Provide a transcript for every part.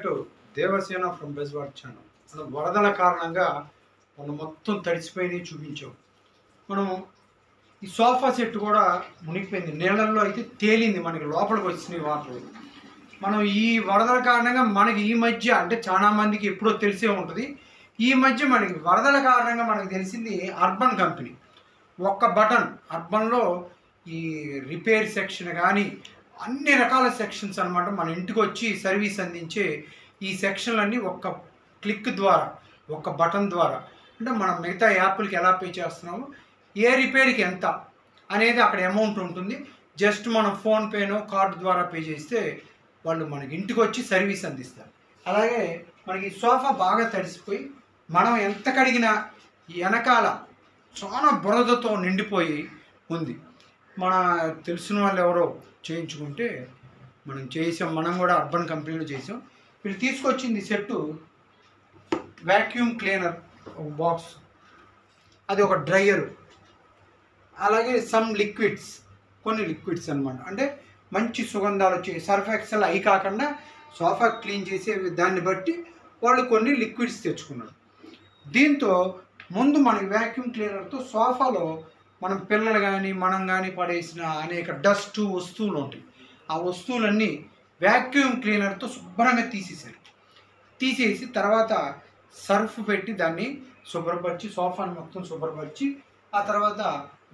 To Devasena from Bezwada channel. మనం వరదల కారణంగా మనం మొత్తం తడిసిపోయి చూపించాం. మనం ఈ సోఫా సెట్ కూడా మునిగిపోయింది, నీళ్ళల్లో అయితే తేలింది, మనకి లోపలికి వచ్చినాయి వాటర్. మనం ఈ వరదల కారణంగా మనకి ఈ మధ్య అంటే చాలా మందికి ఎప్పుడో తెలిసే ఉంటుంది, ఈ మధ్య మనకి వరదల కారణంగా మనకు తెలిసింది అర్బన్ కంపెనీ. ఒక్క బటన్ అర్బన్లో ఈ రిపేర్ సెక్షన్ కానీ అన్ని రకాల సెక్షన్స్ అనమాట మన ఇంటికి వచ్చి సర్వీస్ అందించే ఈ సెక్షన్లన్నీ ఒక్క క్లిక్ ద్వారా, ఒక్క బటన్ ద్వారా, అంటే మనం మిగతా యాప్లకి ఎలా పే చేస్తున్నామో ఏ రిపేర్కి ఎంత అనేది అక్కడ అమౌంట్ ఉంటుంది. జస్ట్ మనం ఫోన్పేనో కార్డు ద్వారా పే చేస్తే వాళ్ళు మనకి ఇంటికి వచ్చి సర్వీస్ అందిస్తారు. అలాగే మనకి సోఫా బాగా తడిసిపోయి మనం ఎంత కడిగినా వెనకాల చాలా బురదతో నిండిపోయి ఉంది. మన తెలిసిన వాళ్ళు ఎవరో చేయించుకుంటే మనం చేసాం, మనం కూడా అర్బన్ కంపెనీలో చేసాం. వీళ్ళు తీసుకొచ్చింది సెట్టు వ్యాక్యూమ్ క్లీనర్ ఒక బాక్స్, అది ఒక డ్రయరు, అలాగే సమ్ లిక్విడ్స్, కొన్ని లిక్విడ్స్ అనమాట. అంటే మంచి సుగంధాలు వచ్చే సర్ఫ్ ఎక్సెల్ అవి కాకుండా సోఫా క్లీన్ చేసే దాన్ని బట్టి వాళ్ళు కొన్ని లిక్విడ్స్ తెచ్చుకున్నారు. దీంతో ముందు మనకి వ్యాక్యూమ్ క్లీనర్తో సోఫాలో మనం పిల్లలు కానీ మనం కానీ పడేసిన అనేక డస్ట్ వస్తువులు ఉంటాయి, ఆ వస్తువులన్నీ వ్యాక్యూమ్ క్లీనర్తో శుభ్రంగా తీసేసి తర్వాత సర్ఫ్ పెట్టి దాన్ని శుభ్రపరిచి సోఫాని మొత్తం శుభ్రపరిచి ఆ తర్వాత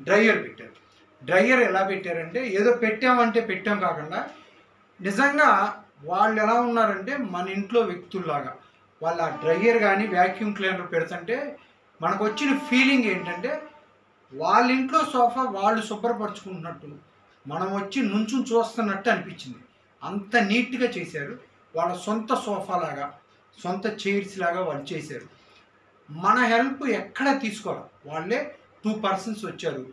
డ్రయర్ పెట్టారు. డ్రయర్ ఎలా పెట్టారంటే ఏదో పెట్టామంటే పెట్టాం కాకుండా నిజంగా వాళ్ళు ఎలా ఉన్నారంటే మన ఇంట్లో వ్యక్తుల్లాగా వాళ్ళు ఆ డ్రయర్ కానీ వ్యాక్యూమ్ క్లీనర్ పెడుతుంటే మనకు వచ్చిన ఫీలింగ్ ఏంటంటే వాళ్ళ ఇంట్లో సోఫా వాళ్ళు శుభ్రపరచుకుంటున్నట్టు, మనం వచ్చి నుంచుని చూస్తున్నట్టు అనిపించింది. అంత నీట్గా చేశారు. వాళ్ళ సొంత సోఫా లాగా, సొంత చైర్స్ లాగా వాళ్ళు చేశారు. మన హెల్ప్ ఎక్కడ తీసుకోవాలి, వాళ్ళే 2 persons వచ్చారు,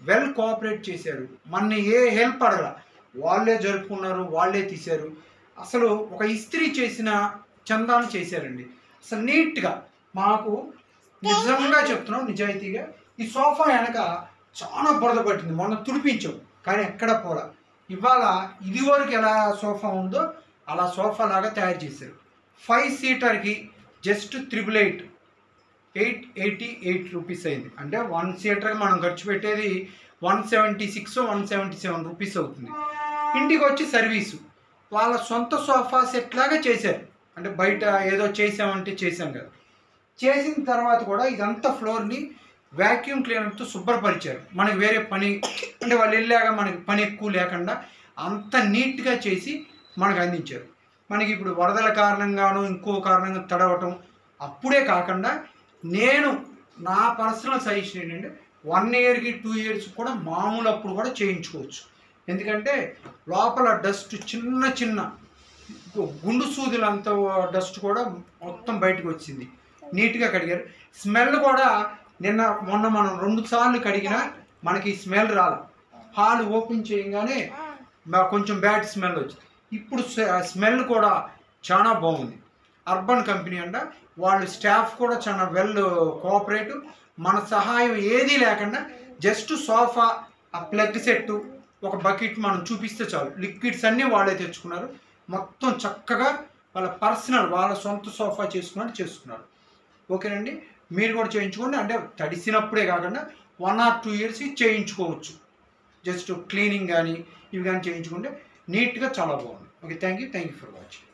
వెల్ కోఆపరేట్ చేశారు. మన ఏ హెల్ప్ అడగల, వాళ్ళే జరుపుకున్నారు, వాళ్ళే తీశారు. అసలు ఒక ఇస్త్రీ చేసిన చందాలు చేశారండి. అసలు నీట్గా మాకు నిజంగా చెప్తున్నాం, నిజాయితీగా ఈ సోఫా వెనక చాలా బురద పట్టింది, మొన్న తుడిపించాం కానీ ఎక్కడ పోలా. ఇవాళ ఇది వరకు ఎలా సోఫా ఉందో అలా సోఫా లాగా తయారు చేశారు. 5 seaterకి జస్ట్ 888 రూపీస్ అయింది. అంటే 1 seaterకి మనం ఖర్చు పెట్టేది 176 177 రూపీస్ అవుతుంది. ఇంటికి వచ్చి సర్వీసు వాళ్ళ సొంత సోఫా సెట్ లాగా చేశారు. అంటే బయట ఏదో చేసామంటే చేసాం కదా, చేసిన తర్వాత కూడా ఇదంతా ఫ్లోర్ని వ్యాక్యూమ్ క్లీనర్తో శుభ్రపరిచారు. మనకి వేరే పని అంటే వాళ్ళు వెళ్ళాక మనకి పని ఎక్కువ లేకుండా అంత నీట్గా చేసి మనకు అందించారు. మనకి ఇప్పుడు వరదల కారణంగాను ఇంకో కారణంగా తడవటం అప్పుడే కాకుండా నేను నా పర్సనల్ సజెషన్ ఏంటంటే 1 yearకి 2 years కూడా మామూలు అప్పుడు కూడా చేయించుకోవచ్చు. ఎందుకంటే లోపల డస్ట్ చిన్న గుండు సూదులంత డస్ట్ కూడా మొత్తం బయటకు వచ్చింది, నీట్గా కడిగారు. స్మెల్ కూడా మొన్న మనం 2 సార్లు కడిగినా మనకి స్మెల్ రాదు. హాల్ ఓపెన్ చేయగానే కొంచెం బ్యాడ్ స్మెల్ వచ్చింది. ఇప్పుడు స్మెల్ కూడా చాలా బాగుంది. అర్బన్ కంపెనీ అంట, వాళ్ళు స్టాఫ్ కూడా చాలా వెల్ కోఆపరేటివ్. మన సహాయం ఏదీ లేకుండా జస్ట్ సోఫా, ఆ ప్లగ్ సెట్టు, ఒక బకెట్ మనం చూపిస్తే చాలు, లిక్విడ్స్ అన్నీ వాళ్ళే తెచ్చుకున్నారు. మొత్తం చక్కగా వాళ్ళ పర్సనల్, వాళ్ళ సొంత సోఫా చేసుకున్నారు. ఓకేనండి, మీరు కూడా చేయించుకోండి. అంటే తడిసినప్పుడే కాకుండా 1 or 2 years చేయించుకోవచ్చు. జస్ట్ క్లీనింగ్ కానీ ఇవి కానీ చేయించుకుంటే నీట్గా చాలా బాగుంది. Okay, thank you for watching.